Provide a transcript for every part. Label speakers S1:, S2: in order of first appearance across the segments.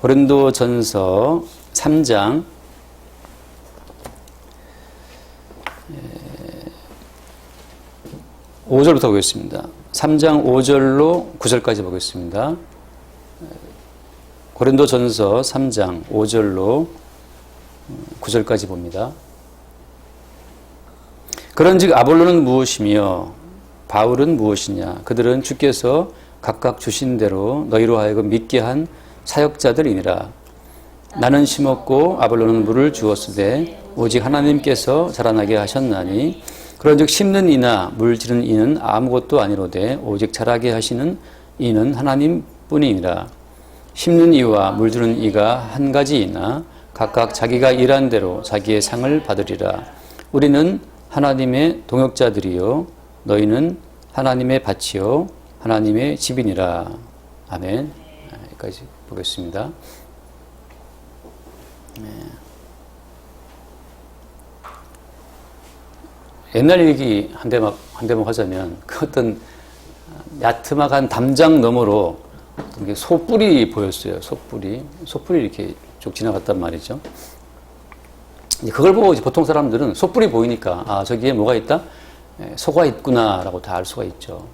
S1: 고린도전서 3장 5절부터 보겠습니다. 3장 5절로 9절까지 보겠습니다. 고린도전서 3장 5절로 9절까지 봅니다. 그런즉 아볼로는 무엇이며 바울은 무엇이냐? 그들은 주께서 각각 주신 대로 너희로 하여금 믿게 한 사역자들이니라. 나는 심었고 아볼로는 물을 주었으되 오직 하나님께서 자라나게 하셨나니 그런즉 심는 이나 물지른 이는 아무것도 아니로되 오직 자라게 하시는 이는 하나님뿐이니라. 심는 이와 물주는 이가 한 가지이나 각각 자기가 일한 대로 자기의 상을 받으리라. 우리는 하나님의 동역자들이요 너희는 하나님의 밭이요 하나님의 집이니라. 아멘. 여기까지 보겠습니다. 옛날 얘기 한 대목 하자면 그 어떤 야트막한 담장 너머로 소뿔이 보였어요. 소뿔이 이렇게 쭉 지나갔단 말이죠. 그걸 보고 이제 보통 사람들은 소뿔이 보이니까 아 저기에 뭐가 있다? 소가 있구나라고 다 알 수가 있죠.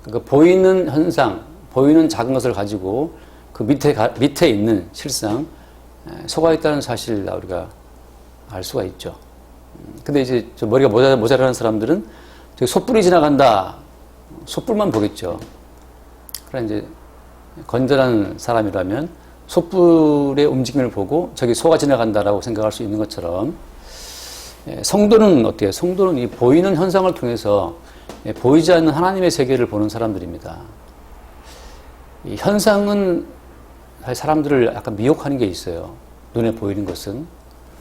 S1: 그러니까 보이는 현상, 보이는 작은 것을 가지고 그 밑에 있는 실상 소가 있다는 사실을 우리가 알 수가 있죠. 근데 이제 머리가 모자라는 사람들은 소뿔이 지나간다. 소뿔만 보겠죠. 그러나 이제 건전한 사람이라면 소뿔의 움직임을 보고 저기 소가 지나간다라고 생각할 수 있는 것처럼 성도는 어때요? 성도는 이 보이는 현상을 통해서 보이지 않는 하나님의 세계를 보는 사람들입니다. 이 현상은 사람들을 약간 미혹하는 게 있어요. 눈에 보이는 것은.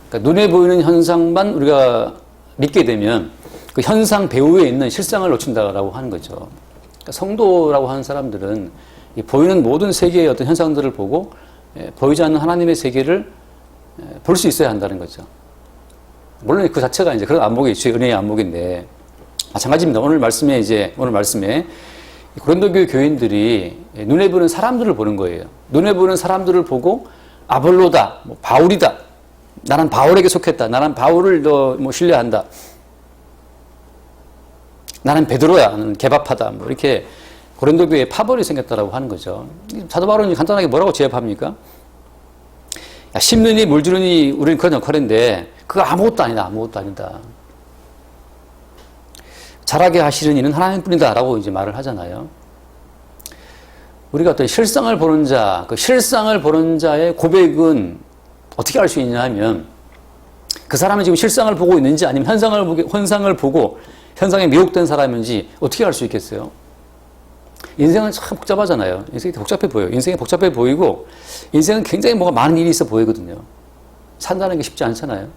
S1: 그러니까 눈에 보이는 현상만 우리가 믿게 되면 그 현상 배후에 있는 실상을 놓친다라고 하는 거죠. 그러니까 성도라고 하는 사람들은 이 보이는 모든 세계의 어떤 현상들을 보고 보이지 않는 하나님의 세계를 볼 수 있어야 한다는 거죠. 물론 그 자체가 이제 그런 안목이 주의 은혜의 안목인데 마찬가지입니다. 오늘 말씀에 고린도 교인들이 눈에 보이는 사람들을 보는 거예요. 눈에 보이는 사람들을 보고 아볼로다, 바울이다. 나는 바울에게 속했다. 나는 바울을 신뢰한다. 나는 베드로야. 나는 개밥하다. 이렇게 고린도 교회에 파벌이 생겼다라고 하는 거죠. 사도 바울은 간단하게 뭐라고 제압합니까? 야, 심느니 물주느니 우리는 그런 역할인데 그거 아무것도 아니다. 자라게 하시는 이는 하나님뿐이다 라고 이제 말을 하잖아요. 우리가 어떤 실상을 보는 자, 그 실상을 보는 자의 고백은 어떻게 알 수 있냐 하면 그 사람이 지금 실상을 보고 있는지 아니면 현상을 보고 현상에 미혹된 사람인지 어떻게 알 수 있겠어요? 인생은 참 복잡하잖아요. 인생이 복잡해 보여요. 인생이 복잡해 보이고 인생은 굉장히 뭐가 많은 일이 있어 보이거든요. 산다는 게 쉽지 않잖아요.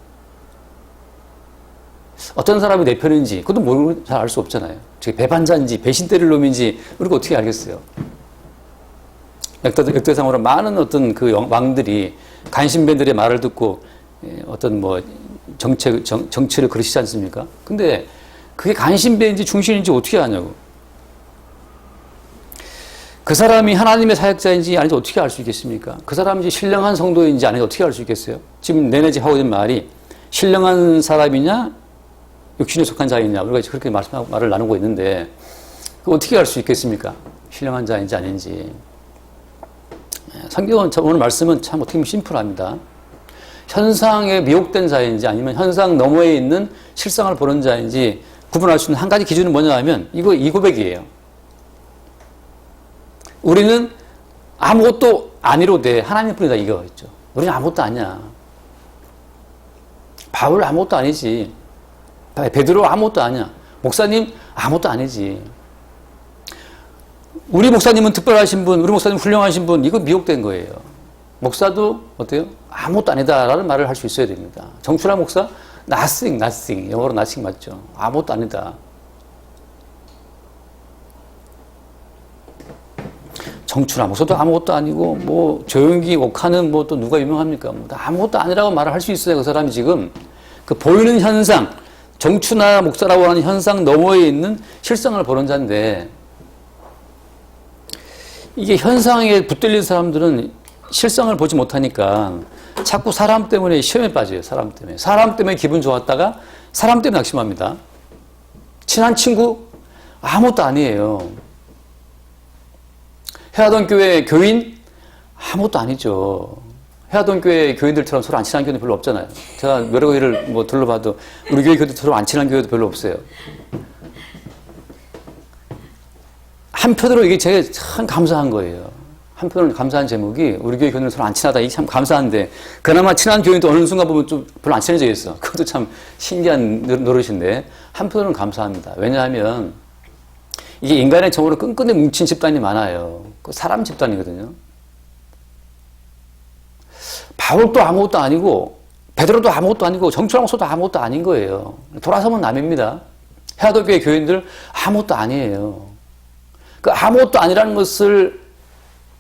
S1: 어떤 사람이 내 편인지 그것도 모르고 잘 알 수 없잖아요. 배반자인지 배신 때릴 놈인지 우리가 어떻게 알겠어요? 역대상으로 많은 어떤 그 왕들이 간신배들의 말을 듣고 어떤 정치를 그러시지 않습니까? 근데 그게 간신배인지 중신인지 어떻게 아냐고. 그 사람이 하나님의 사역자인지 아닌지 어떻게 알 수 있겠습니까? 그 사람이 신령한 성도인지 아닌지 어떻게 알 수 있겠어요? 지금 내내 하고 있는 말이 신령한 사람이냐 육신에 속한 자이냐 우리가 그렇게 말을 나누고 있는데 어떻게 알 수 있겠습니까? 신령한 자인지 아닌지. 성경은 오늘 말씀은 참 어떻게 보면 심플합니다. 현상에 미혹된 자인지 아니면 현상 너머에 있는 실상을 보는 자인지 구분할 수 있는 한 가지 기준은 뭐냐 하면 이 고백이에요. 우리는 아무것도 아니로되 하나님뿐이다 이거였죠. 우리는 아무것도 아니야. 바울 아무것도 아니지. 베드로 아무것도 아니야. 목사님 아무것도 아니지. 우리 목사님은 특별하신 분, 우리 목사님 훌륭하신 분, 이거 미혹된 거예요. 목사도 어때요? 아무것도 아니다라는 말을 할 수 있어야 됩니다. 정춘하 목사, nothing. 영어로 nothing 맞죠? 아무것도 아니다. 정춘하 목사도 아무것도 아니고, 조용기, 옥하는 또 누가 유명합니까? 아무것도 아니라고 말을 할 수 있어요. 그 사람이 지금. 그 보이는 현상, 정춘하 목사라고 하는 현상 너머에 있는 실상을 보는 자인데, 이게 현상에 붙들린 사람들은 실상을 보지 못하니까 자꾸 사람 때문에 시험에 빠져요. 사람 때문에. 사람 때문에 기분 좋았다가 사람 때문에 낙심합니다. 친한 친구? 아무것도 아니에요. 해하던 교회 교인? 아무것도 아니죠. 해하던 교회 교인들처럼 서로 안 친한 교회는 별로 없잖아요. 제가 여러 교회를 뭐 둘러봐도 우리 교회 교회들처럼 안 친한 교회도 별로 없어요. 한편으로 이게 제가 참 감사한 거예요. 한편으로 감사한 제목이 우리 교회 교인들 서로 안 친하다. 이게 참 감사한데 그나마 친한 교인도 어느 순간 보면 좀 별로 안 친해져 있어. 그것도 참 신기한 노릇인데 한편으로는 감사합니다. 왜냐하면 이게 인간의 정으로 끈끈이 뭉친 집단이 많아요. 그 사람 집단이거든요. 바울도 아무것도 아니고 베드로도 아무것도 아니고 정철왕소도 아무것도 아닌 거예요. 돌아서면 남입니다. 해하도 교회 교인들 아무것도 아니에요. 그 아무것도 아니라는 것을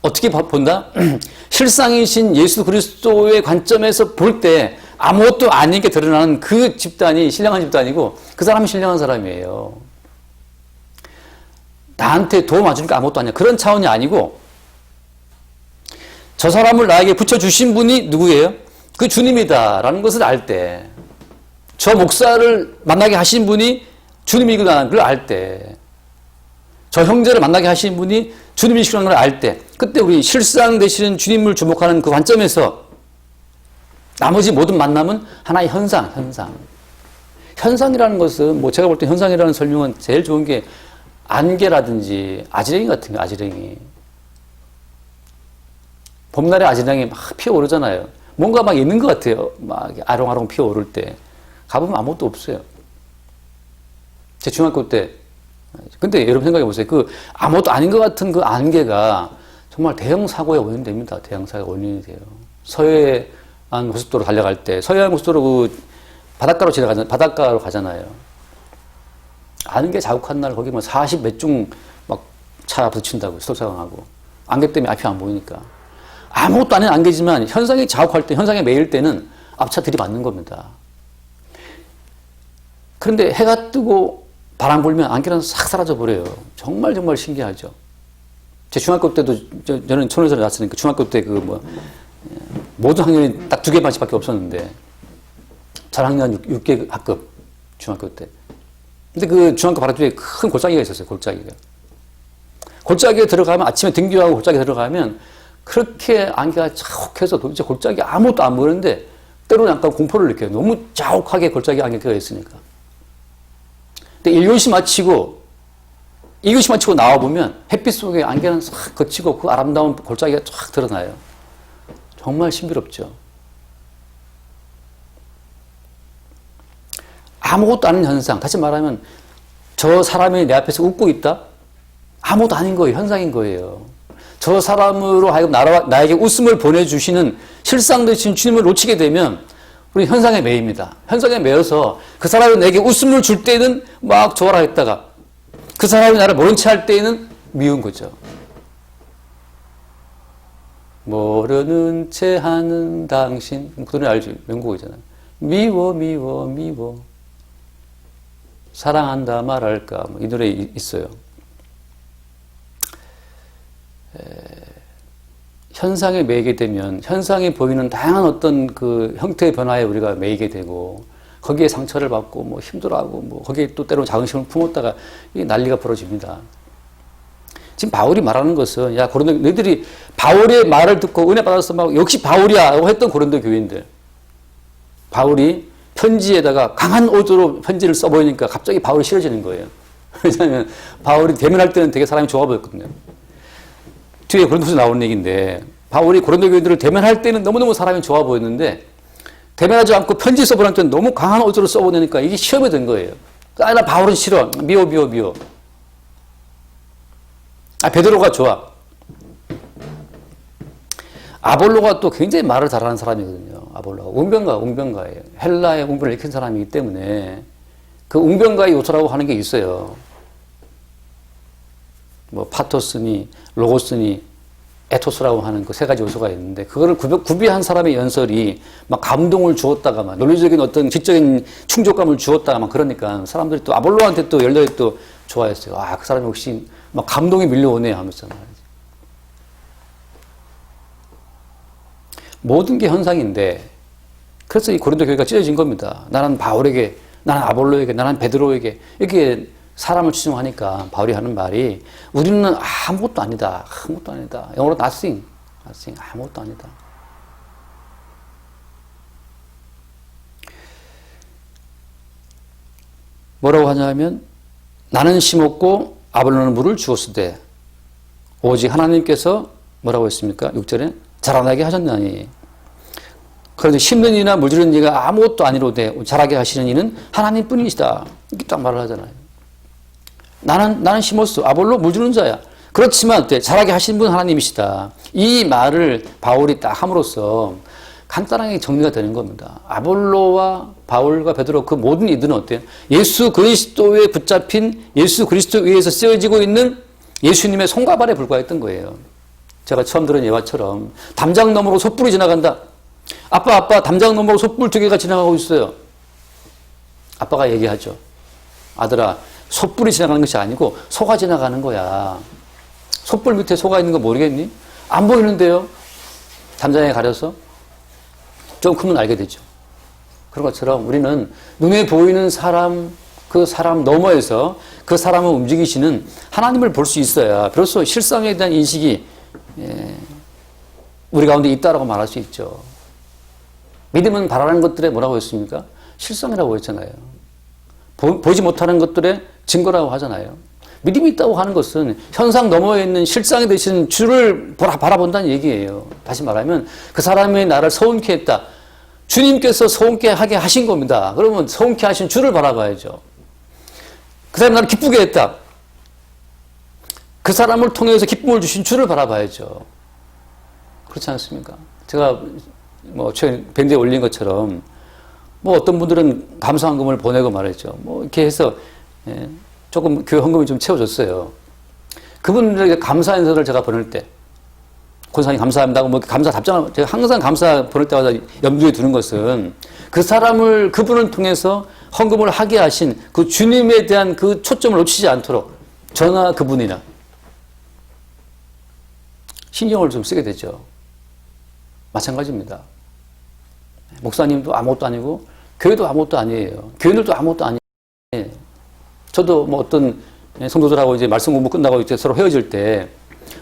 S1: 어떻게 본다? 실상이신 예수 그리스도의 관점에서 볼 때 아무것도 아닌 게 드러나는 그 집단이 신령한 집단이고 그 사람이 신령한 사람이에요. 나한테 도움 안 주니까 아무것도 아니야. 그런 차원이 아니고 저 사람을 나에게 붙여주신 분이 누구예요? 그 주님이다라는 것을 알 때, 저 목사를 만나게 하신 분이 주님이구나라는 걸 알 때, 저 형제를 만나게 하신 분이 주님이시라는 걸 알 때, 그때 우리 실상 되시는 주님을 주목하는 그 관점에서 나머지 모든 만남은 하나의 현상. 현상이라는 것은 뭐 제가 볼 때 현상이라는 설명은 제일 좋은 게 안개라든지 아지랭이 같은 거, 아지랭이. 봄날에 아지랑이 막 피어오르잖아요. 뭔가 막 있는 것 같아요. 막 아롱아롱 피어오를 때. 가보면 아무것도 없어요. 제 중학교 때. 근데 여러분 생각해 보세요. 그 아무것도 아닌 것 같은 그 안개가 정말 대형 사고의 원인이 됩니다. 대형 사고의 원인이 돼요. 서해안 고속도로 달려갈 때, 서해안 고속도로 그 바닷가로 가잖아요. 안개 자욱한 날 거기 뭐 40 몇 중 막 차 부딪힌다고, 수도사강하고. 안개 때문에 앞이 안 보이니까. 아무것도 아닌 안개지만 현상이 자욱할 때, 현상에 매일 때는 앞차 들이받는 겁니다. 그런데 해가 뜨고 바람 불면 안개는 싹 사라져 버려요. 정말 신기하죠. 제 중학교 때도 저는 천원에서 나왔으니까 중학교 때 모든 학년이 딱 2개 반씩밖에 없었는데 전 학년 6개 학급 중학교 때. 근데 그 중학교 바로 뒤에 큰 골짜기가 있었어요. 골짜기에 들어가면 아침에 등교하고 골짜기에 들어가면 그렇게 안개가 자욱해서 도대체 골짜기 아무것도 안 보이는데 때로는 약간 공포를 느껴요. 너무 자욱하게 골짜기 안개가 있으니까. 근데 1교시 마치고 2교시 마치고 나와보면 햇빛 속에 안개는 싹 거치고 그 아름다운 골짜기가 쫙 드러나요. 정말 신비롭죠. 아무것도 아닌 현상. 다시 말하면 저 사람이 내 앞에서 웃고 있다? 아무것도 아닌 거예요. 현상인 거예요. 저 사람으로 하여금 나에게 웃음을 보내주시는 실상 되신 주님을 놓치게 되면 우리 현상에 매입니다. 현상에 매여서 그 사람이 내게 웃음을 줄 때는 막 좋아라 했다가 그 사람이 나를 모른 채 할 때에는 미운 거죠. 모르는 채 하는 당신. 그 노래 알죠? 명곡이잖아요. 미워 사랑한다 말할까 이 노래 있어요. 현상에 매이게 되면 현상에 보이는 다양한 어떤 그 형태의 변화에 우리가 매이게 되고 거기에 상처를 받고 뭐 힘들어하고 뭐 거기에 또 때로 자긍심을 품었다가 이 난리가 벌어집니다. 지금 바울이 말하는 것은 야 고린도 너희들이 바울의 말을 듣고 은혜 받아서 막 역시 바울이야 라고 했던 고린도 교인들, 바울이 편지에다가 강한 어조로 편지를 써보이니까 갑자기 바울이 싫어지는 거예요. 왜냐하면 바울이 대면할 때는 되게 사람이 좋아 보였거든요. 뒤에 고린도서 나오는 얘기인데 바울이 고린도 교인들을 대면할 때는 너무너무 사람이 좋아 보였는데 대면하지 않고 편지 써보낼 때는 너무 강한 어조로 써보내니까 이게 시험이 된 거예요. 나 바울은 싫어. 미워. 베드로가 좋아. 아볼로가 또 굉장히 말을 잘하는 사람이거든요. 아볼로가 웅변가예요. 헬라의 웅변을 일으킨 사람이기 때문에 그 웅변가의 요소라고 하는 게 있어요. 뭐 파토스니 로고스니 에토스라고 하는 그 3가지 요소가 있는데 그거를 구비한 사람의 연설이 막 감동을 주었다가 막 논리적인 어떤 지적인 충족감을 주었다가 막 그러니까 사람들이 또 아볼로한테 또 열렬히 또 좋아했어요. 그 사람이 혹시 막 감동이 밀려오네 하면서. 모든 게 현상인데, 그래서 이 고린도 교회가 찢어진 겁니다. 나는 바울에게, 나는 아볼로에게, 나는 베드로에게 이렇게 사람을 추종하니까 바울이 하는 말이 우리는 아무것도 아니다. 아무것도 아니다. 영어로 nothing. 아무것도 아니다. 뭐라고 하냐면 나는 심었고 아볼로는 물을 주었으되 오직 하나님께서 뭐라고 했습니까? 6절에 자라나게 하셨나니. 그런데 심는 이나 물주는 이가 아무것도 아니로되 자라게 하시는 이는 하나님뿐이시다. 이렇게 딱 말을 하잖아요. 나는 심었어. 아볼로 물 주는 자야. 그렇지만 자라게 하시는 분 하나님이시다. 이 말을 바울이 딱 함으로써 간단하게 정리가 되는 겁니다. 아볼로와 바울과 베드로 그 모든 이들은 어때요? 예수 그리스도에 붙잡힌 예수 그리스도 위에서 쓰여지고 있는 예수님의 손과 발에 불과했던 거예요. 제가 처음 들은 예화처럼 담장 너머로 솥불이 지나간다. 아빠 담장 너머로 솥불 2개가 지나가고 있어요. 아빠가 얘기하죠. 아들아 솥불이 지나가는 것이 아니고 소가 지나가는 거야. 솥불 밑에 소가 있는 거 모르겠니? 안 보이는데요. 담장에 가려서 좀 크면 알게 되죠. 그런 것처럼 우리는 눈에 보이는 사람, 그 사람 너머에서 그 사람을 움직이시는 하나님을 볼 수 있어야 비로소 실상에 대한 인식이 우리 가운데 있다라고 말할 수 있죠. 믿음은 바라는 것들에 뭐라고 했습니까? 실상이라고 했잖아요. 보지 못하는 것들의 증거라고 하잖아요. 믿음이 있다고 하는 것은 현상 너머에 있는 실상이 되신 주를 바라본다는 얘기예요. 다시 말하면 그 사람이 나를 서운케 했다. 주님께서 서운케 하게 하신 겁니다. 그러면 서운케 하신 주를 바라봐야죠. 그 사람이 나를 기쁘게 했다. 그 사람을 통해서 기쁨을 주신 주를 바라봐야죠. 그렇지 않습니까? 제가 최근 밴드에 올린 것처럼 어떤 분들은 감사헌금을 보내고 말했죠. 이렇게 해서 조금 교회 헌금이 좀 채워졌어요. 그분들에게 감사 인사를 제가 보낼 때, 권사님 감사합니다 하고 감사 답장을, 제가 항상 감사 보낼 때마다 염두에 두는 것은 그분을 통해서 헌금을 하게 하신 그 주님에 대한 그 초점을 놓치지 않도록 저나 그분이나 신경을 좀 쓰게 되죠. 마찬가지입니다. 목사님도 아무것도 아니고, 교회도 아무것도 아니에요. 교인들도 아무것도 아니에요. 저도 어떤 성도들하고 이제 말씀 공부 끝나고 이제 서로 헤어질 때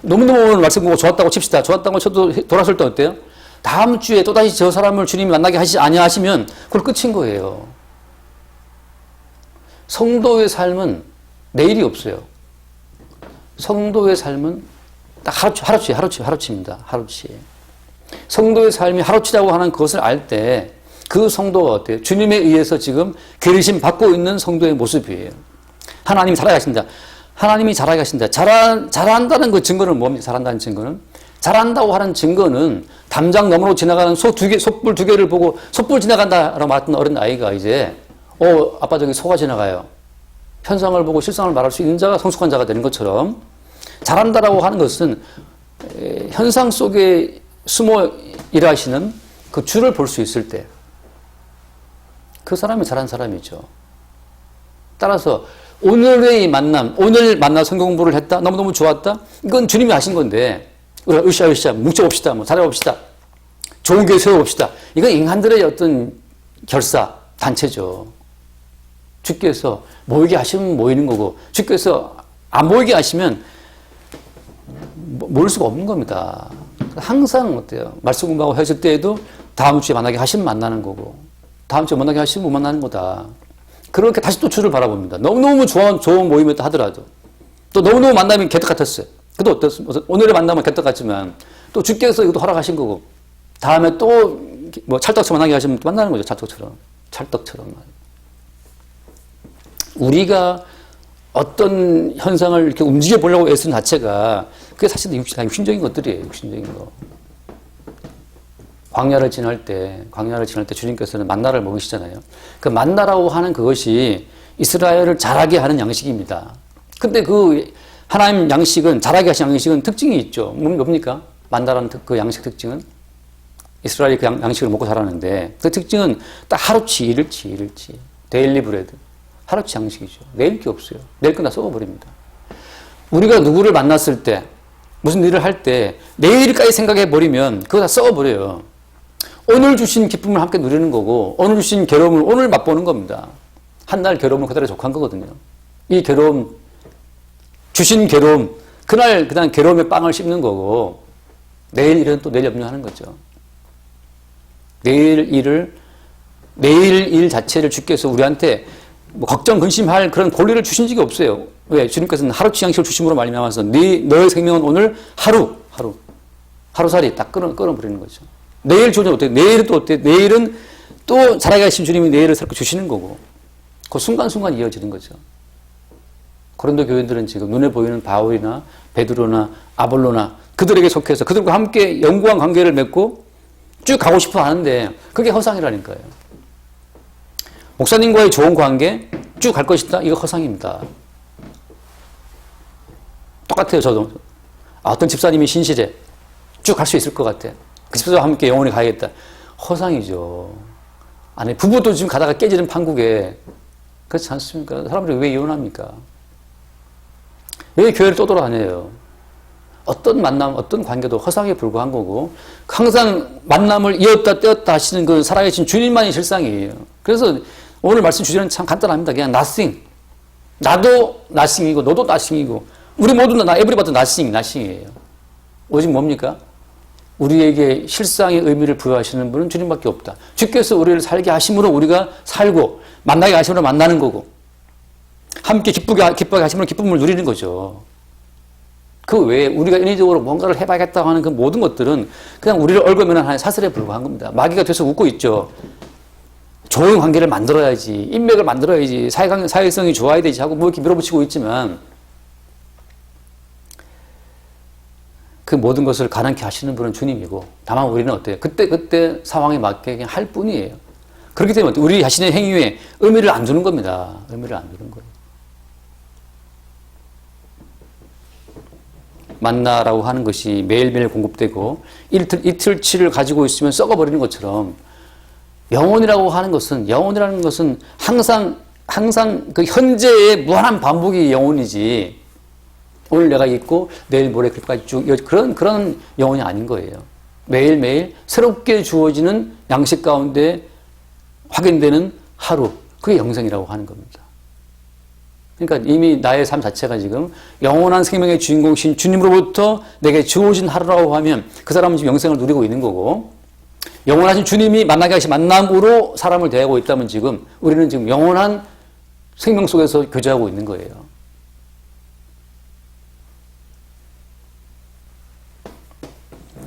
S1: 너무너무 말씀 공부 좋았다고 칩시다. 좋았다고 쳐도 돌아설 때 어때요? 다음 주에 또다시 저 사람을 주님이 만나게 아니하시면 그걸 끝인 거예요. 성도의 삶은 내일이 없어요. 성도의 삶은 딱 하루치입니다. 하루치. 성도의 삶이 하루치라고 하는 그것을 알 때 그 성도가 어때요? 주님에 의해서 지금 기르심 받고 있는 성도의 모습이에요. 하나님이 잘하게 하신다. 하나님이 잘하게 하신다. 잘한다는 그 증거는 뭡니까? 잘한다는 증거는? 잘한다고 하는 증거는 담장 너머로 지나가는 솥불 2개를 보고 솥불 지나간다라고 말했던 어린 아이가 이제 아빠 저기 소가 지나가요. 현상을 보고 실상을 말할 수 있는 자가 성숙한 자가 되는 것처럼 잘한다라고 하는 것은 현상 속에 숨어 일하시는 그 주를 볼 수 있을 때 그 사람이 잘한 사람이죠. 따라서 오늘의 만남, 오늘 만나 성경 공부를 했다? 너무너무 좋았다? 이건 주님이 하신 건데 우리가 으쌰으쌰 뭉쳐봅시다. 잘해봅시다. 좋은 교회 세워봅시다. 이건 인간들의 어떤 결사, 단체죠. 주께서 모이게 하시면 모이는 거고 주께서 안 모이게 하시면 모일 수가 없는 겁니다. 항상 어때요? 말씀 공부하고 헤어질 때에도 다음 주에 만나게 하시면 만나는 거고 다음 주에 만나게 하시면 못 만나는 거다. 그렇게 다시 또 주를 바라봅니다. 너무너무 좋은 모임이었다 하더라도 또 너무너무 만나면 개떡 같았어요. 그래도 어떻습니까? 오늘의 만남은 개떡 같지만 또 주께서 이것도 허락하신 거고 다음에 또 찰떡처럼 만나게 하시면 또 만나는 거죠. 찰떡처럼. 우리가 어떤 현상을 이렇게 움직여 보려고 애쓰는 자체가 그게 사실 육신적인 것들이에요. 육신적인 거. 광야를 지날 때 주님께서는 만나를 먹이시잖아요. 그 만나라고 하는 그것이 이스라엘을 자라게 하는 양식입니다. 근데 그 하나님 양식은, 자라게 하신 양식은 특징이 있죠. 뭡니까? 만나라는 그 양식 특징은? 이스라엘이 그 양식을 먹고 자라는데 그 특징은 딱 하루치, 일일치. 데일리 브레드. 하루치 양식이죠. 내일 게 없어요. 내일 끝나 썩어버립니다. 우리가 누구를 만났을 때, 무슨 일을 할 때, 내일까지 생각해버리면 그거 다 썩어버려요. 오늘 주신 기쁨을 함께 누리는 거고 오늘 주신 괴로움을 오늘 맛보는 겁니다. 한날 괴로움을 그대로 족한 거거든요. 이 괴로움, 주신 괴로움, 그날 그냥 괴로움의 빵을 씹는 거고 내일 일은 또 내일 염려하는 거죠. 내일 일 자체를 주께서 우리한테 뭐 걱정, 근심할 그런 권리를 주신 적이 없어요. 왜? 주님께서는 하루치 양식을 주심으로 말미암아서 너의 생명은 오늘 하루살이 딱 끊어버리는 거죠. 내일 주어지면 어때요? 내일은 또 어때요? 내일은 또 살아계신 주님이 내일을 새롭게 주시는 거고 그 순간순간 이어지는 거죠. 고린도 교인들은 지금 눈에 보이는 바울이나 베드로나 아볼로나 그들에게 속해서 그들과 함께 영구한 관계를 맺고 쭉 가고 싶어 하는데 그게 허상이라니까요. 목사님과의 좋은 관계 쭉 갈 것이다? 이거 허상입니다. 똑같아요. 저도. 어떤 집사님이 신실해. 쭉 갈 수 있을 것 같아. 그 집사와 함께 영원히 가야겠다. 허상이죠. 아니 부부도 지금 가다가 깨지는 판국에 그렇지 않습니까? 사람들이 왜 이혼합니까? 왜 교회를 떠돌아다녀요? 어떤 만남, 어떤 관계도 허상에 불과한 거고 항상 만남을 이었다 떼었다 하시는 그 살아계신 주님만이 실상이에요. 그래서 오늘 말씀 주제는 참 간단합니다. 그냥 nothing. 나도 nothing이고 너도 nothing이고 우리 모두 다 everybody nothing이에요. 오직 뭡니까? 우리에게 실상의 의미를 부여하시는 분은 주님밖에 없다. 주께서 우리를 살게 하심으로 우리가 살고 만나게 하심으로 만나는 거고 함께 기쁘게 하심으로 기쁨을 누리는 거죠. 그 외에 우리가 인위적으로 뭔가를 해봐야겠다고 하는 그 모든 것들은 그냥 우리를 얽어매는 하나의 사슬에 불과한 겁니다. 마귀가 돼서 웃고 있죠. 좋은 관계를 만들어야지, 인맥을 만들어야지, 사회성이 좋아야 되지 하고 뭐 이렇게 밀어붙이고 있지만 그 모든 것을 가능케 하시는 분은 주님이고 다만 우리는 어때요? 그때 상황에 맞게 그냥 할 뿐이에요. 그렇기 때문에 우리 자신의 행위에 의미를 안 두는 겁니다. 의미를 안 두는 거예요. 만나라고 하는 것이 매일매일 공급되고 이틀치를 가지고 있으면 썩어버리는 것처럼 영혼이라는 것은 항상 그 현재의 무한한 반복이 영혼이지 오늘 내가 있고 내일 모레 그렇게까지 쭉 그런 영혼이 아닌 거예요. 매일매일 새롭게 주어지는 양식 가운데 확인되는 하루, 그게 영생이라고 하는 겁니다. 그러니까 이미 나의 삶 자체가 지금 영원한 생명의 주인공이신 주님으로부터 내게 주어진 하루라고 하면 그 사람은 지금 영생을 누리고 있는 거고 영원하신 주님이 만나게 하신 만남으로 사람을 대하고 있다면 지금 우리는 지금 영원한 생명 속에서 교제하고 있는 거예요.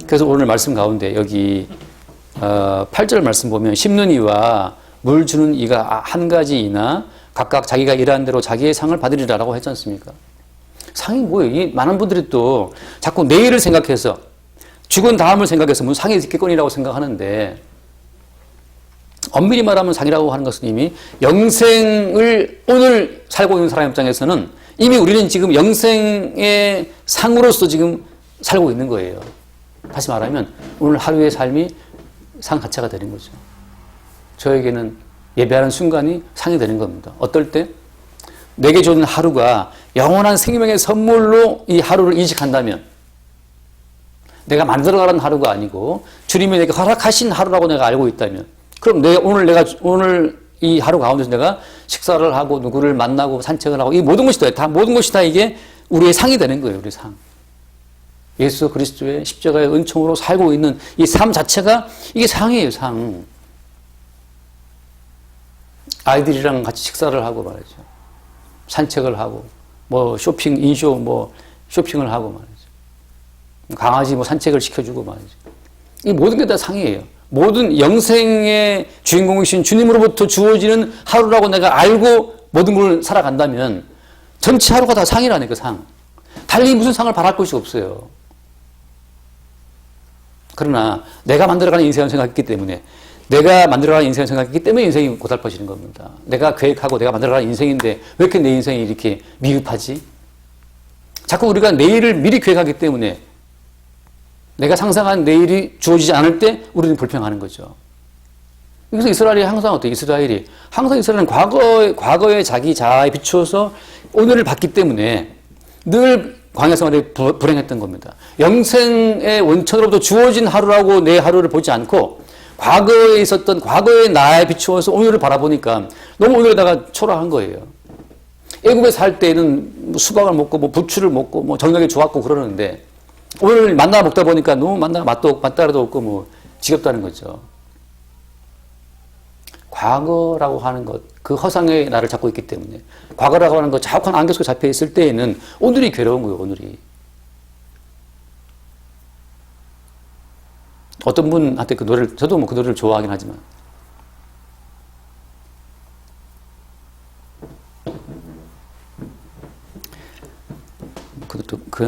S1: 그래서 오늘 말씀 가운데 여기 8절 말씀 보면 심는 이와 물 주는 이가 한 가지이나 각각 자기가 일하는 대로 자기의 상을 받으리라라고 했지 않습니까? 상이 뭐예요? 이 많은 분들이 또 자꾸 내일을 생각해서 죽은 다음을 생각해서 무슨 상이 있겠거니라고 생각하는데 엄밀히 말하면 상이라고 하는 것은 이미 영생을 오늘 살고 있는 사람 입장에서는 이미 우리는 지금 영생의 상으로서 지금 살고 있는 거예요. 다시 말하면 오늘 하루의 삶이 상 자체가 되는 거죠. 저에게는 예배하는 순간이 상이 되는 겁니다. 어떨 때? 내게 주는 하루가 영원한 생명의 선물로 이 하루를 인식한다면 내가 만들어가는 하루가 아니고 주님이 내게 허락하신 하루라고 내가 알고 있다면 그럼 오늘 이 하루 가운데서 내가 식사를 하고 누구를 만나고 산책을 하고 이 모든 것이 다 이게 우리의 상이 되는 거예요. 우리 상. 예수 그리스도의 십자가의 은총으로 살고 있는 이 삶 자체가 이게 상이에요. 상. 아이들이랑 같이 식사를 하고 말이죠. 산책을 하고 쇼핑을 하고 말이죠. 강아지 산책을 시켜주고 말이죠. 이 모든 게 다 상이에요. 모든 영생의 주인공이신 주님으로부터 주어지는 하루라고 내가 알고 모든 걸 살아간다면 전체 하루가 다 상이라니까 상. 달리 무슨 상을 바랄 것이 없어요. 그러나 내가 만들어가는 인생을 생각했기 때문에 인생이 고달퍼지는 겁니다. 내가 계획하고 내가 만들어가는 인생인데 왜 이렇게 내 인생이 이렇게 미흡하지? 자꾸 우리가 내일을 미리 계획하기 때문에 내가 상상한 내일이 주어지지 않을 때 우리는 불평하는 거죠. 그래서 이스라엘이 항상 이스라엘은 과거의 자기 자아에 비추어서 오늘을 봤기 때문에 늘 광야 생활에 불행했던 겁니다. 영생의 원천으로부터 주어진 하루라고 내 하루를 보지 않고 과거에 있었던 과거의 나에 비추어서 오늘을 바라보니까 너무 오늘에다가 초라한 거예요. 애굽에 살 때는 수박을 먹고 뭐 부추를 먹고 뭐 정력이 좋았고 그러는데 오늘 만나 먹다 보니까 너무 만나 맛다라도 없고 뭐 지겹다는 거죠. 과거라고 하는 것, 그 허상의 나를 잡고 있기 때문에 과거라고 하는 것 자욱한 안개 속에 잡혀 있을 때에는 오늘이 괴로운 거예요. 오늘이. 어떤 분한테 그 노래를, 저도 뭐 그 노래를 좋아하긴 하지만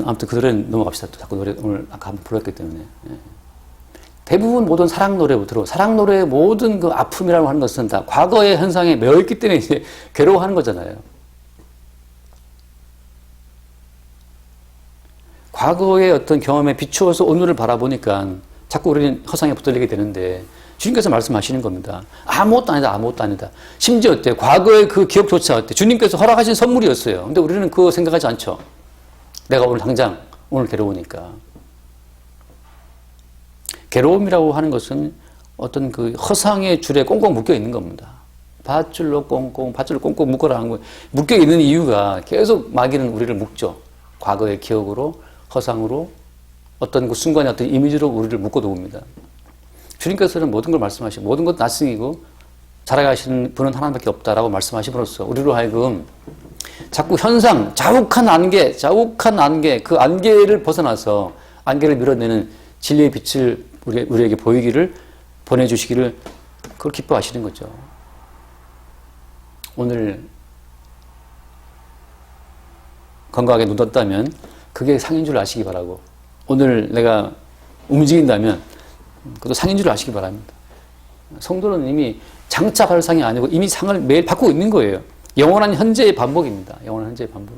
S1: 아무튼 그 노래는 넘어갑시다. 또 자꾸 노래 오늘 아까 한번 불렀기 때문에. 예. 대부분 모든 사랑 노래부터 사랑 노래의 모든 그 아픔이라고 하는 것은 다 과거의 현상에 매여 있기 때문에 이제 괴로워하는 거잖아요. 과거의 어떤 경험에 비추어서 오늘을 바라보니까 자꾸 우리는 허상에 붙들리게 되는데 주님께서 말씀하시는 겁니다. 아무것도 아니다, 아무것도 아니다. 심지어 어때? 과거의 그 기억조차 어때? 주님께서 허락하신 선물이었어요. 근데 우리는 그거 생각하지 않죠. 내가 오늘 당장 오늘 괴로우니까. 괴로움이라고 하는 것은 어떤 그 허상의 줄에 꽁꽁 묶여 있는 겁니다. 밧줄로 꽁꽁 묶어라 하는 거예요. 묶여 있는 이유가 계속 마귀는 우리를 묶죠. 과거의 기억으로, 허상으로, 어떤 그 순간의 어떤 이미지로 우리를 묶어 놓습니다. 주님께서는 모든 걸 말씀하시고 모든 것 낯승이고 살아가시는 분은 하나님밖에 없다라고 말씀하심으로써 우리로 하여금 자꾸 현상, 자욱한 안개, 그 안개를 벗어나서 안개를 밀어내는 진리의 빛을 우리에게 보이기를 보내주시기를 그걸 기뻐하시는 거죠. 오늘 건강하게 눈 떴다면 그게 상인 줄 아시기 바라고, 오늘 내가 움직인다면 그것도 상인 줄 아시기 바랍니다. 성도는 이미 장차할 상이 아니고 이미 상을 매일 받고 있는 거예요. 영원한 현재의 반복입니다. 영원한 현재의 반복.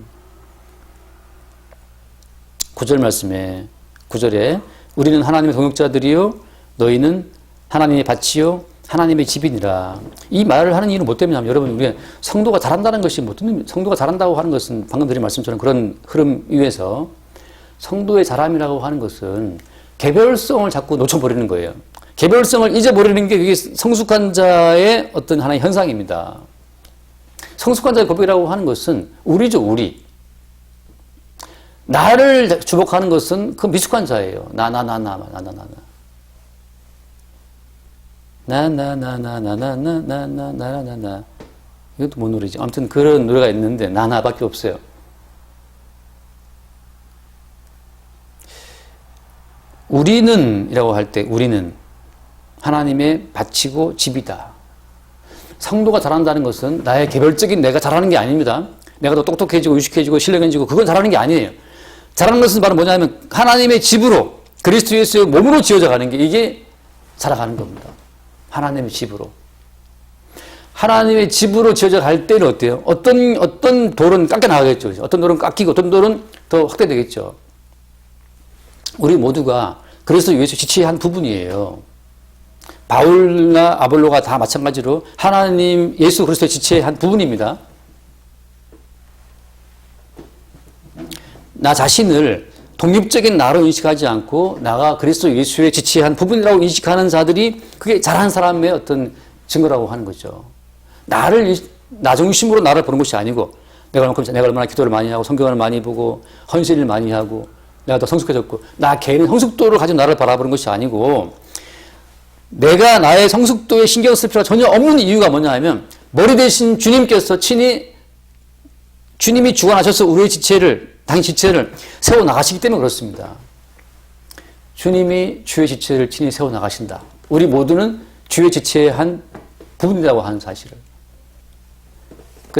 S1: 9절 말씀에 9절에 우리는 하나님의 동역자들이요 너희는 하나님의 밭이요 하나님의 집이니라. 이 말을 하는 이유는 뭐 때문이냐면 여러분, 우리가 성도가 잘한다는 것이 성도가 잘한다고 하는 것은 방금 드린 말씀처럼 그런 흐름 위에서 성도의 잘함이라고 하는 것은 개별성을 자꾸 놓쳐버리는 거예요. 개별성을 잊어버리는 게 그게 성숙한 자의 어떤 하나의 현상입니다. 성숙한 자의 고백이라고 하는 것은 우리죠, 우리. 나를 주목하는 것은 그 미숙한 자예요. 나나나나나나나나. 이것도 뭔 노래지? 아무튼 그런 노래가 있는데 나나밖에 없어요. 우리는 이라고 할 때 우리는 하나님의 밭이고 집이다. 성도가 잘한다는 것은 나의 개별적인 내가 잘하는 게 아닙니다. 내가 더 똑똑해지고 유식해지고 신령해지고 그건 잘하는 게 아니에요. 잘하는 것은 바로 뭐냐면 하나님의 집으로 그리스도 예수의 몸으로 지어져 가는 게 이게 자라가는 겁니다. 하나님의 집으로. 하나님의 집으로 지어져 갈 때는 어때요? 어떤 돌은 깎여 나가겠죠. 어떤 돌은 깎이고 어떤 돌은 더 확대되겠죠. 우리 모두가 그리스도 예수 지체의 한 부분이에요. 바울이나 아볼로가 다 마찬가지로 하나님 예수 그리스도의 지체의 한 부분입니다. 나 자신을 독립적인 나로 인식하지 않고 나가 그리스도 예수의 지체의 한 부분이라고 인식하는 자들이 그게 잘한 사람의 어떤 증거라고 하는 거죠. 나 중심으로 나를 보는 것이 아니고 내가 얼마나 기도를 많이 하고 성경을 많이 보고 헌신을 많이 하고 내가 더 성숙해졌고 나 개인의 성숙도를 가지고 나를 바라보는 것이 아니고 내가 나의 성숙도에 신경 쓸 필요가 전혀 없는 이유가 뭐냐 하면 머리 대신 주님께서 친히 주님이 주관하셔서 우리의 지체를 당신 지체를 세워나가시기 때문에 그렇습니다. 주님이 주의 지체를 친히 세워나가신다. 우리 모두는 주의 지체의 한 부분이라고 하는 사실을.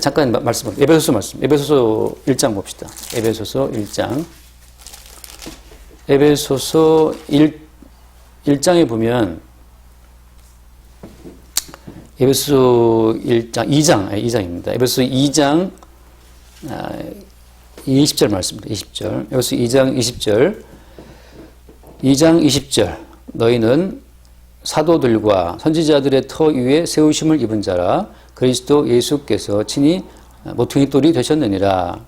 S1: 잠깐 말씀, 에베소서 말씀. 에베소서 1장 봅시다. 에베소서 1장. 에베소서 1장에 보면 에베소서 2장입니다. 에베소서 2장 20절 말씀입니다. 20절. 에베소서 2장 20절. 2장 20절. 너희는 사도들과 선지자들의 터 위에 세우심을 입은 자라 그리스도 예수께서 친히 모퉁이 돌이 되셨느니라.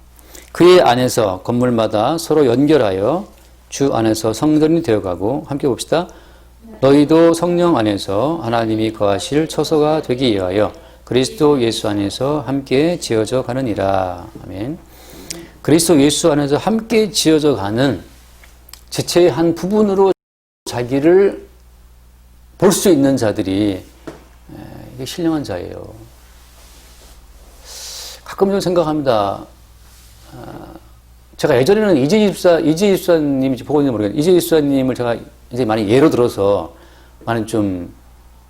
S1: 그의 안에서 건물마다 서로 연결하여 주 안에서 성전이 되어가고 함께 봅시다. 너희도 성령 안에서 하나님이 거하실 처소가 되기 위하여 그리스도 예수 안에서 함께 지어져 가느니라. 아멘. 그리스도 예수 안에서 함께 지어져 가는 지체의 한 부분으로 자기를 볼 수 있는 자들이 이게 신령한 자예요. 가끔 좀 생각합니다. 제가 예전에는 이재희 집사님인지 보고 있는지 모르겠는데, 이재희 집사님을 제가 이제 많이 예로 들어서 많이 좀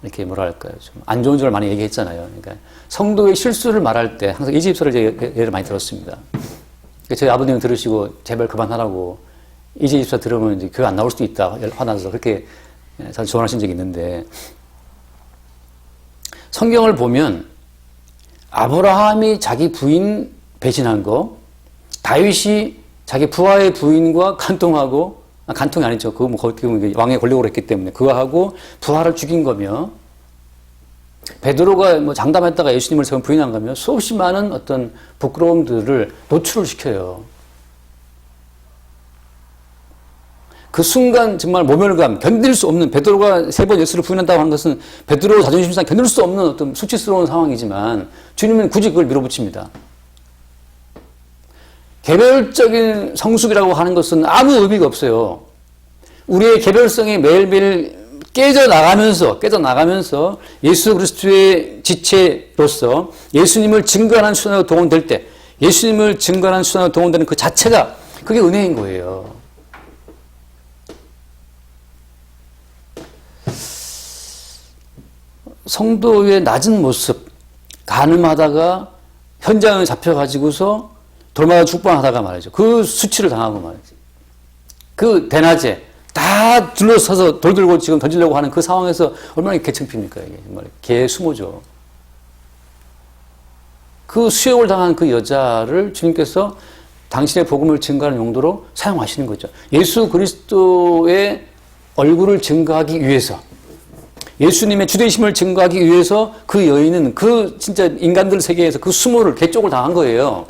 S1: 이렇게 뭐랄까요, 좀 안 좋은 점을 많이 얘기했잖아요. 그러니까 성도의 실수를 말할 때 항상 이재희 집사를 예를 많이 들었습니다. 그러니까 저희 아버님 들으시고 제발 그만하라고, 이재희 집사 들으면 이제 교회 안 나올 수도 있다 화나서 그렇게 저한테 조언하신 적이 있는데, 성경을 보면 아브라함이 자기 부인 배신한 거, 다윗이 자기 부하의 부인과 간통이 아니죠. 그거 뭐 왕의 권력으로 했기 때문에 그거하고 부하를 죽인 거며, 베드로가 뭐 장담했다가 예수님을 세운 부인한 거며, 수없이 많은 어떤 부끄러움들을 노출을 시켜요. 그 순간 정말 모멸감, 견딜 수 없는, 베드로가 3번 예수를 부인한다고 하는 것은 베드로 자존심상 견딜 수 없는 어떤 수치스러운 상황이지만 주님은 굳이 그걸 밀어붙입니다. 개별적인 성숙이라고 하는 것은 아무 의미가 없어요. 우리의 개별성이 매일매일 깨져나가면서 예수 그리스도의 지체로서 예수님을 증거하는 수단으로 동원될 때, 예수님을 증거하는 수단으로 동원되는 그 자체가 그게 은혜인 거예요. 성도의 낮은 모습, 가늠하다가 현장에 잡혀가지고서 돌마다 죽방하다가 말이죠. 그 수치를 당하고 말이죠. 그 대낮에 다 둘러서서 돌 들고 지금 던지려고 하는 그 상황에서 얼마나 개창피입니까, 이게. 정말 개수모죠. 그 수욕을 당한 그 여자를 주님께서 당신의 복음을 증거하는 용도로 사용하시는 거죠. 예수 그리스도의 얼굴을 증거하기 위해서, 예수님의 주되심을 증거하기 위해서 그 여인은 그 진짜 인간들 세계에서 그 수모를, 개쪽을 당한 거예요.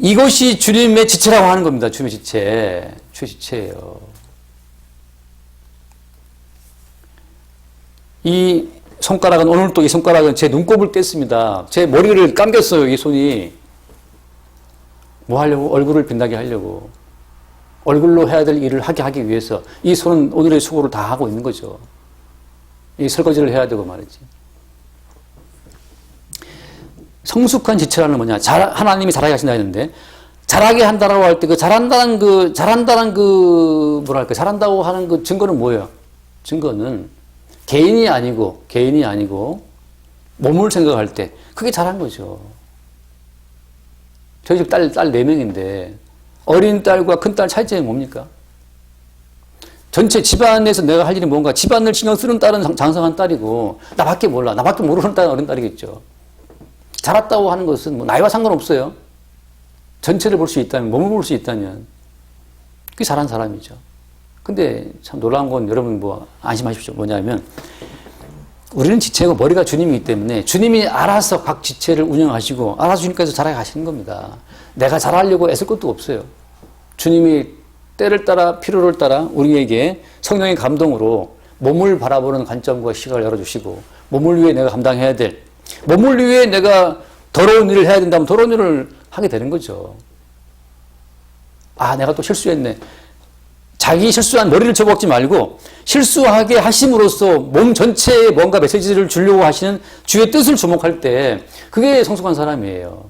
S1: 이것이 주님의 지체라고 하는 겁니다. 주님의 지체. 주의 지체예요. 이 손가락은, 오늘 또 이 손가락은 제 눈곱을 뗐습니다. 제 머리를 감겼어요, 이 손이. 뭐 하려고? 얼굴을 빛나게 하려고. 얼굴로 해야 될 일을 하기 위해서 이 손은 오늘의 수고를 다 하고 있는 거죠. 이 설거지를 해야 되고 말이지. 성숙한 지체라는 뭐냐? 하나님이 잘하게 하신다 했는데, 잘하게 한다라고 할 때 그 잘한다는 뭐랄까, 잘한다고 하는 그 증거는 뭐예요? 증거는 개인이 아니고 몸을 생각할 때 그게 잘한 거죠. 저희 집 딸 4명인데 어린 딸과 큰 딸 차이점이 뭡니까? 전체 집안에서 내가 할 일이 뭔가, 집안을 신경 쓰는 딸은 장성한 딸이고 나밖에 몰라, 나밖에 모르는 딸은 어린 딸이겠죠. 잘했다고 하는 것은 뭐 나이와 상관없어요. 전체를 볼 수 있다면, 몸을 볼 수 있다면 그게 잘한 사람이죠. 근데 참 놀라운 건, 여러분 뭐 안심하십시오. 뭐냐면 우리는 지체고 머리가 주님이기 때문에 주님이 알아서 각 지체를 운영하시고 알아서 주님께서 잘하게 하시는 겁니다. 내가 잘하려고 애쓸 것도 없어요. 주님이 때를 따라 필요를 따라 우리에게 성령의 감동으로 몸을 바라보는 관점과 시각을 열어주시고, 몸을 위해 내가 감당해야 될, 몸을 위해 내가 더러운 일을 해야 된다면 더러운 일을 하게 되는 거죠. 아, 내가 또 실수했네. 자기 실수한 머리를 쳐박지 말고 실수하게 하심으로써 몸 전체에 뭔가 메시지를 주려고 하시는 주의 뜻을 주목할 때 그게 성숙한 사람이에요.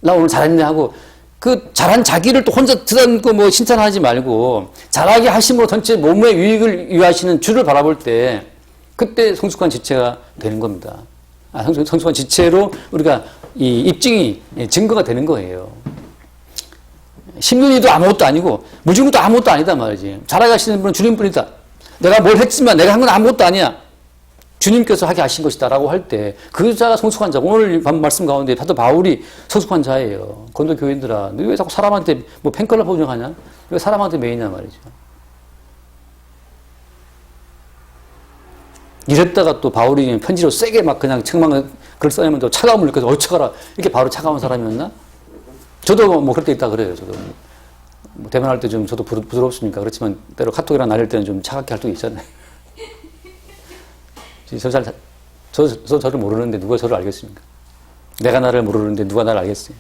S1: 나 오늘 잘했네 하고 그 잘한 자기를 또 혼자 드담고 뭐 칭찬하지 말고 잘하게 하심으로 전체 몸의 유익을 위하시는 주를 바라볼 때 그때 성숙한 지체가 되는 겁니다. 성숙한 지체로 우리가 이 입증이, 증거가 되는 거예요. 10년이도 아무것도 아니고 무지무도 아무것도 아니다 말이지. 잘하게 하시는 분은 주님뿐이다. 내가 뭘 했지만 내가 한 건 아무것도 아니야. 주님께서 하게 하신 것이다 라고 할 때 그 자가 성숙한 자. 오늘 말씀 가운데 사도 바울이 성숙한 자예요. 건도 교인들아, 너 왜 자꾸 사람한테 뭐 팬클럽 운영하냐? 왜 사람한테 매이냐 말이죠. 이랬다가 또 바울이 편지로 세게 막 그냥 책망을 글 써내면 또 차가움을 느껴서 어쩌가라, 이렇게 바로 차가운 사람이었나? 저도 뭐 그럴 때 있다 그래요. 저도 뭐 대면할 때 좀 저도 부드럽습니까? 그렇지만 때로 카톡이랑 날릴 때는 좀 차갑게 할 때도 있잖아요. 저를 모르는데 누가 저를 알겠습니까? 내가 나를 모르는데 누가 나를 알겠어요?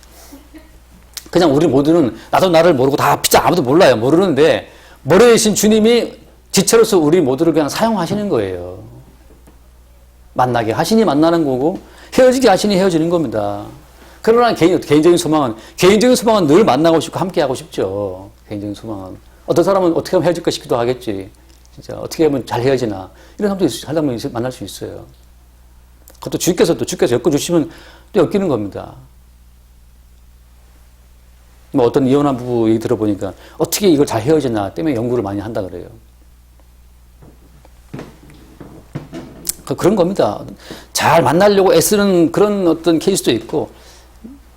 S1: 그냥 우리 모두는 나도 나를 모르고 다 피자 아무도 몰라요. 모르는데 모르신 주님이 지체로서 우리 모두를 그냥 사용하시는 거예요. 만나게 하시니 만나는 거고 헤어지게 하시니 헤어지는 겁니다. 그러나 개인적인 소망은 늘 만나고 싶고 함께 하고 싶죠. 개인적인 소망은. 어떤 사람은 어떻게 하면 헤어질까 싶기도 하겠지. 진짜 어떻게 하면 잘 헤어지나. 이런 사람도 살다 만날 수 있어요. 그것도 주께서 엮어주시면 또 엮이는 겁니다. 뭐 어떤 이혼한 부부 얘기 들어보니까 어떻게 이걸 잘 헤어지나 때문에 연구를 많이 한다 그래요. 그런 겁니다. 잘 만나려고 애쓰는 그런 어떤 케이스도 있고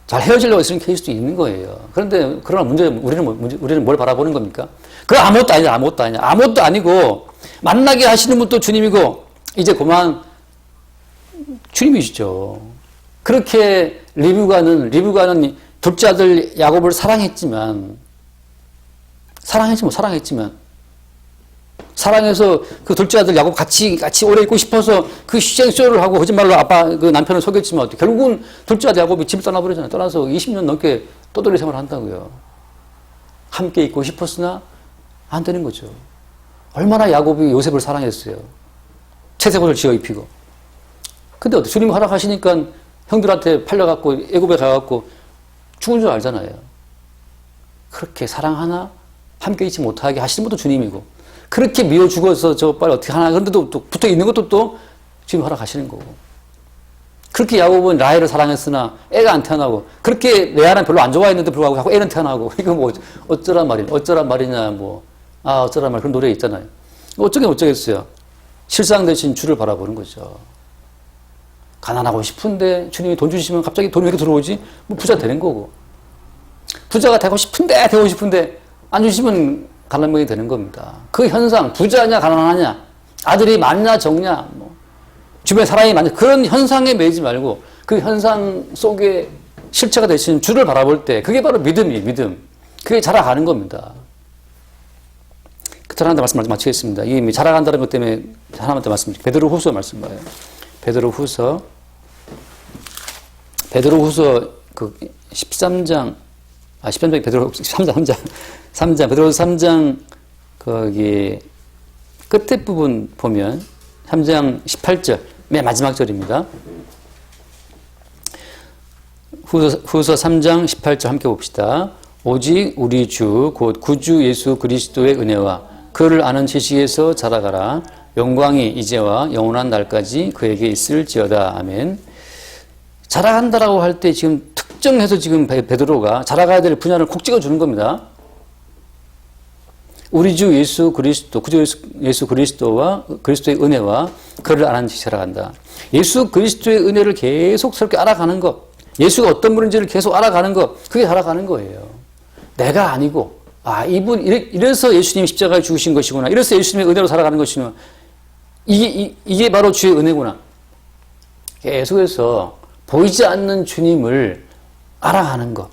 S1: 잘 헤어지려고 애쓰는 케이스도 있는 거예요. 그러나 우리는 뭘 바라보는 겁니까? 그거 아무것도 아니냐. 아무것도 아니고 만나게 하시는 분도 주님이고 이제 그만 주님이시죠. 그렇게 리브가는 둘째 아들 야곱을 사랑했지만 사랑해서 그 둘째 아들 야곱 같이 오래 있고 싶어서 그 희생쇼를 하고 거짓말로 그 남편을 속였지만 결국은 둘째 아들 야곱이 집을 떠나버리잖아요. 떠나서 20년 넘게 떠돌이 생활을 한다고요. 함께 있고 싶었으나 안 되는 거죠. 얼마나 야곱이 요셉을 사랑했어요. 채색옷을 지어 입히고. 근데 주님 허락하시니까 형들한테 팔려갖고 애굽에 가갖고 죽은 줄 알잖아요. 그렇게 사랑하나 함께 있지 못하게 하시는 것도 주님이고 그렇게 미워 죽어서 저 빨리 어떻게 하나 그런데도 또 붙어 있는 것도 또 주님 허락하시는 거고 그렇게 야곱은 라헬을 사랑했으나 애가 안 태어나고 그렇게 레아는 별로 안 좋아했는데 불구하고 자꾸 애는 태어나고 이거 뭐 어쩌란 말이냐 어쩌란 말 그런 노래 있잖아요. 어쩌겠어요. 실상 대신 주를 바라보는 거죠. 가난하고 싶은데 주님이 돈 주시면 갑자기 돈이 왜 이렇게 들어오지? 뭐 부자 되는 거고. 부자가 되고 싶은데 안 주시면 가난병이 되는 겁니다. 그 현상, 부자냐 가난하냐, 아들이 많냐 적냐, 주변에 사람이 많냐 그런 현상에 매이지 말고 그 현상 속에 실체가 되신 주를 바라볼 때 그게 바로 믿음이에요. 믿음. 그게 자라가는 겁니다. 자라간다 말씀 마치겠습니다. 이게 자라간다는 것 때문에 하나님한테 말씀드릴게요. 베드로후서 말씀 봐요. 베드로후서 그 13장 베드로후서 3장 거기 끝에 부분 보면 3장 18절 맨 마지막 절입니다. 후서 3장 18절 함께 봅시다. 오직 우리 주 곧 구주 예수 그리스도의 은혜와 그를 아는 지식에서 자라가라. 영광이 이제와 영원한 날까지 그에게 있을지어다. 아멘. 자라간다라고 할 때 지금 특정해서 지금 베드로가 자라가야 될 분야를 콕 찍어주는 겁니다. 우리 주 예수 그리스도, 구주 예수 그리스도와 그리스도의 은혜와 그를 아는 지식에 자라간다. 예수 그리스도의 은혜를 계속스럽게 알아가는 것, 예수가 어떤 분인지를 계속 알아가는 것, 그게 자라가는 거예요. 내가 아니고, 이분, 이래서 예수님이 십자가에 죽으신 것이구나. 이래서 예수님의 은혜로 살아가는 것이구나. 이게 바로 주의 은혜구나. 계속해서 보이지 않는 주님을 알아가는 것.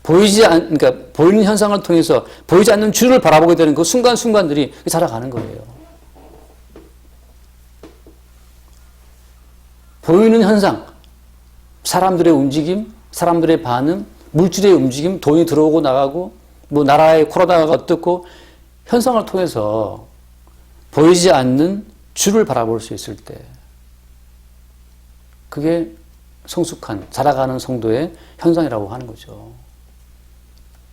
S1: 그러니까 보이는 현상을 통해서 보이지 않는 주를 바라보게 되는 그 순간순간들이 자라가는 거예요. 보이는 현상, 사람들의 움직임, 사람들의 반응, 물질의 움직임, 돈이 들어오고 나가고, 나라의 코로나가 어떻고, 현상을 통해서 보이지 않는 주를 바라볼 수 있을 때, 그게 성숙한, 자라가는 성도의 현상이라고 하는 거죠.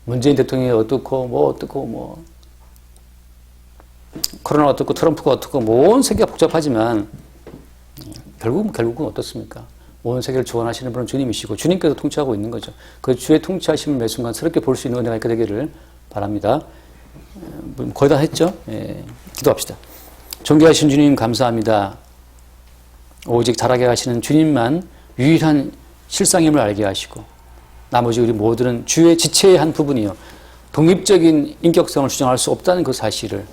S1: 문재인 대통령이 어떻고, 코로나가 어떻고, 트럼프가 어떻고, 온 세계가 복잡하지만, 결국은 어떻습니까? 온 세계를 주관하시는 분은 주님이시고, 주님께서 통치하고 있는 거죠. 그 주의 통치하심을 매 순간 새롭게 볼 수 있는 은혜가 있게 되기를 바랍니다. 거의 다 했죠? 기도합시다. 존귀하신 주님 감사합니다. 오직 자라게 하시는 주님만 유일한 실상임을 알게 하시고 나머지 우리 모두는 주의 지체의 한 부분이요. 독립적인 인격성을 주장할 수 없다는 그 사실을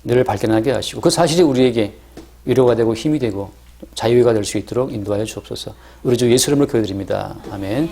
S1: 늘 발견하게 하시고 그 사실이 우리에게 위로가 되고 힘이 되고 자유가 될 수 있도록 인도하여 주옵소서. 우리 주 예수 이름으로 기도드립니다. 아멘.